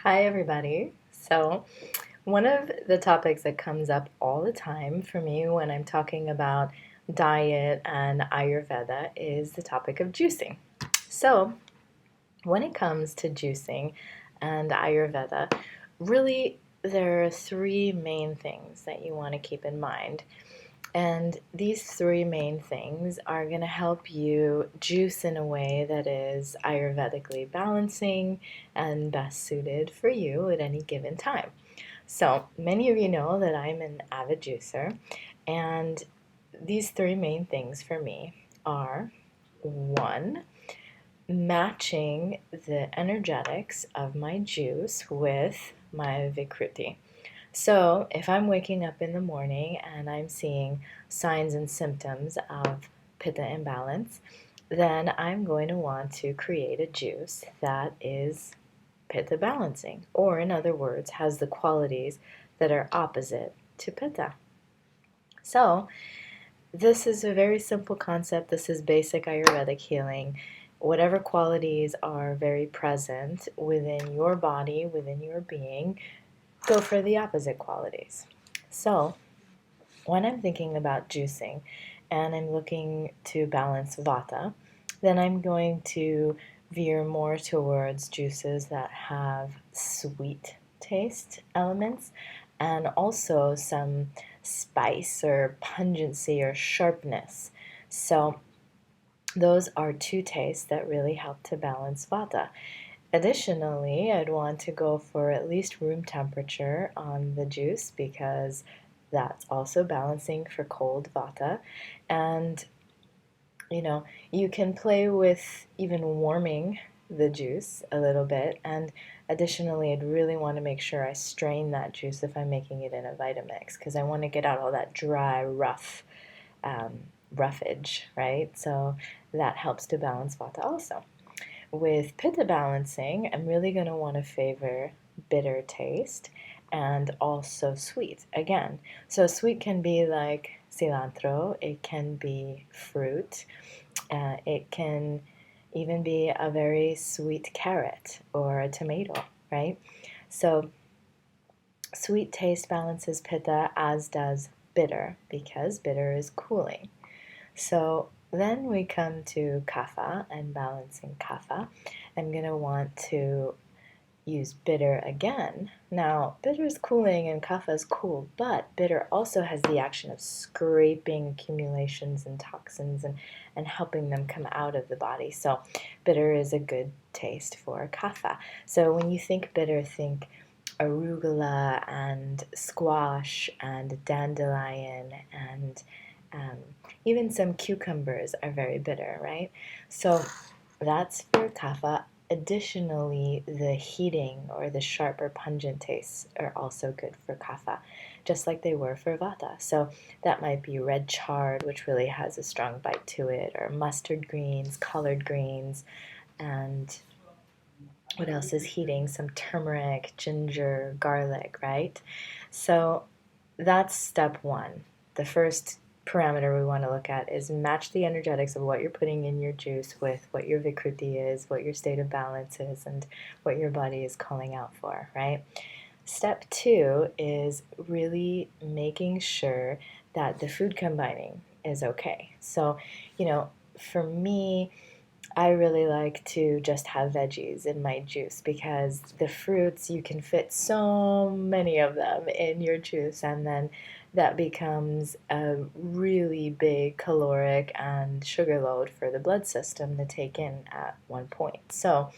Hi, everybody. So, one of the topics that comes up all the time for me when I'm talking about diet and Ayurveda is the topic of juicing. So, when it comes to juicing and Ayurveda, really there are three main things that you want to keep in mind. And these three main things are going to help you juice in a way that is Ayurvedically balancing and best suited for you at any given time. So, many of you know that I'm an avid juicer, and these three main things for me are one, matching the energetics of my juice with my Vikruti. So, if I'm waking up in the morning and I'm seeing signs and symptoms of pitta imbalance, then I'm going to want to create a juice that is pitta balancing, or in other words, has the qualities that are opposite to pitta. So, this is a very simple concept. This is basic Ayurvedic healing. Whatever qualities are very present within your body, within your being, go for the opposite qualities. So, when I'm thinking about juicing and I'm looking to balance vata, then I'm going to veer more towards juices that have sweet taste elements and also some spice or pungency or sharpness. So, those are two tastes that really help to balance vata. Additionally, I'd want to go for at least room temperature on the juice because that's also balancing for cold vata. And, you can play with even warming the juice a little bit. And additionally, I'd really want to make sure I strain that juice if I'm making it in a Vitamix because I want to get out all that dry, rough um, roughage, right? So that helps to balance vata also. With pitta balancing, I'm really going to want to favor bitter taste and also sweet again. So sweet can be like cilantro, it can be fruit, it can even be a very sweet carrot or a tomato, right? So sweet taste balances pitta, as does bitter, because bitter is cooling. So then we come to kapha and balancing kapha. I'm going to want to use bitter again. Now, bitter is cooling and kapha is cool, but bitter also has the action of scraping accumulations and toxins and helping them come out of the body. So bitter is a good taste for kapha. So when you think bitter, think arugula and squash and dandelion and um, even some cucumbers are very bitter, right? So that's for kapha. Additionally, the heating or the sharp or pungent tastes are also good for kapha, just like they were for vata. So that might be red chard, which really has a strong bite to it, or mustard greens, collard greens, and what else is heating? Some turmeric, ginger, garlic, right? So that's step one. The first parameter we want to look at is match the energetics of what you're putting in your juice with what your Vikruti is, what your state of balance is, and what your body is calling out for, right? Step two is really making sure that the food combining is okay. So, for me, I really like to just have veggies in my juice because the fruits, you can fit so many of them in your juice, and then that becomes a really big caloric and sugar load for the blood system to take in at one point. So,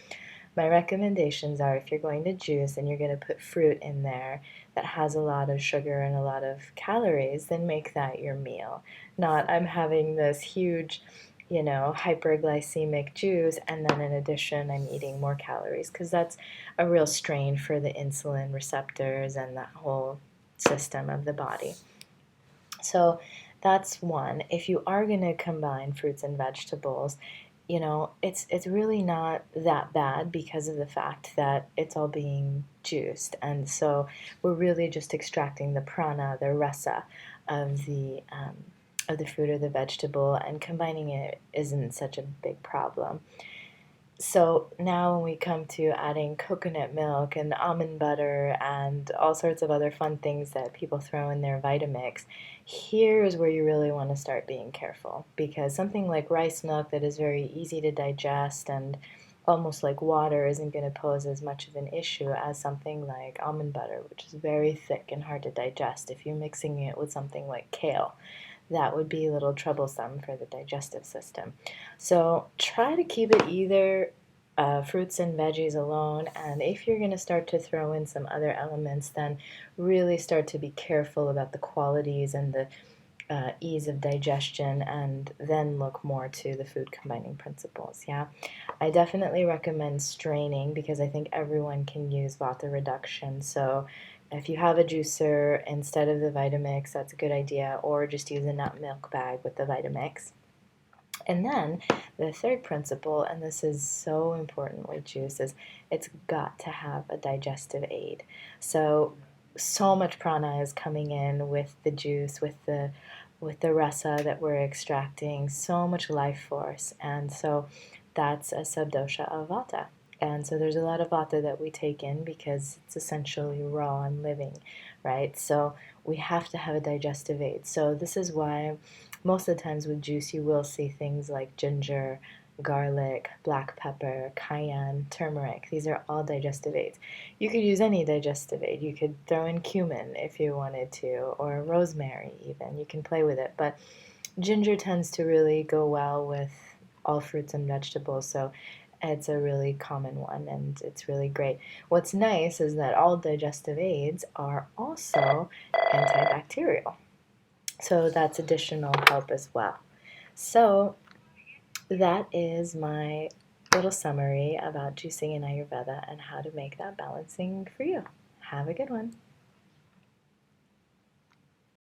my recommendations are if you're going to juice and you're going to put fruit in there that has a lot of sugar and a lot of calories, then make that your meal. Not, I'm having this huge hyperglycemic juice, and then in addition, I'm eating more calories because that's a real strain for the insulin receptors and that whole system of the body. So that's one. If you are going to combine fruits and vegetables, it's really not that bad because of the fact that it's all being juiced, and so we're really just extracting the prana, the rasa of the fruit or the vegetable, and combining it isn't such a big problem. So now when we come to adding coconut milk and almond butter and all sorts of other fun things that people throw in their Vitamix, here's where you really want to start being careful, because something like rice milk that is very easy to digest and almost like water isn't going to pose as much of an issue as something like almond butter, which is very thick and hard to digest. If you're mixing it with something like kale, that would be a little troublesome for the digestive system. So try to keep it either fruits and veggies alone, and if you're going to start to throw in some other elements, then really start to be careful about the qualities and the ease of digestion, and then look more to the food combining principles. Yeah, I definitely recommend straining because I think everyone can use vata reduction. So if you have a juicer instead of the Vitamix, that's a good idea, or just use a nut milk bag with the Vitamix. And then the third principle, and this is so important with juice, is it's got to have a digestive aid. So much prana is coming in with the juice, with the rasa that we're extracting, so much life force, and so that's a subdosha of vata. And so there's a lot of vata that we take in because it's essentially raw and living, right? So we have to have a digestive aid. So this is why most of the times with juice you will see things like ginger, garlic, black pepper, cayenne, turmeric. These are all digestive aids. You could use any digestive aid. You could throw in cumin if you wanted to, or rosemary even. You can play with it. But ginger tends to really go well with all fruits and vegetables, so it's a really common one and it's really great. What's nice is that all digestive aids are also antibacterial, so that's additional help as well. So that is my little summary about juicing in Ayurveda and how to make that balancing for you. Have a good one.